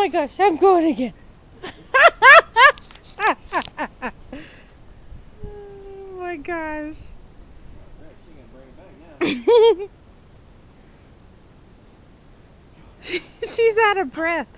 my gosh, I'm going again. Oh my gosh. She's out of breath.